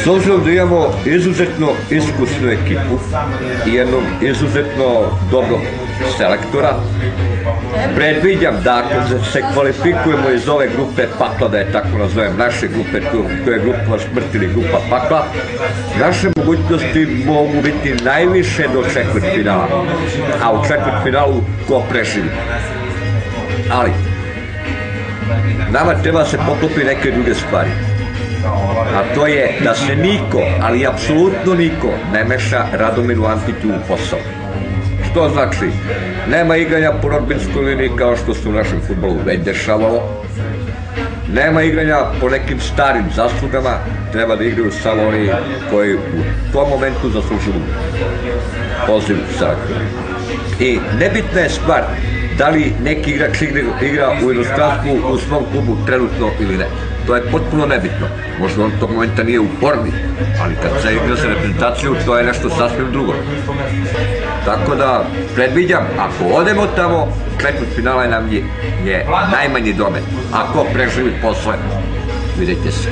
S obzirom da imamo izuzetno iskusnu ekipu i jednog izuzetno dobrog selektora, predviđam da ako se kvalifikujemo iz ove grupe pakla, da je tako nazovem, naše grupe, to je grupa smrti ili grupa pakla, naše mogućnosti mogu biti najviše do četvrtfinala, a u četvrtfinalu ko preživi. Ali, nama treba se poklopi neke druge stvari. A to je da se niko, ali apsolutno niko, ne meša Radomiru Antiću u posao. Što znači, nema igranja po rodbinskoj liniji kao što se u našem fudbalu već dešavalo, nema igranja po nekim starim zaslugama, treba da igraju samo oni koji u tom momentu zaslužuju poziv selektora. I nebitna je stvar da li neki igrač igra u inostranstvu u svom klubu trenutno ili ne. To je potpuno nebitno. Možda on tog momenta nije u formi, ali kad se igra za reprezentaciju, to je nešto sasvim drugo. Tako da, predviđam, ako odemo tamo, četvrtfinala nam je najmanji domet. Ako preživi posle, vidite se.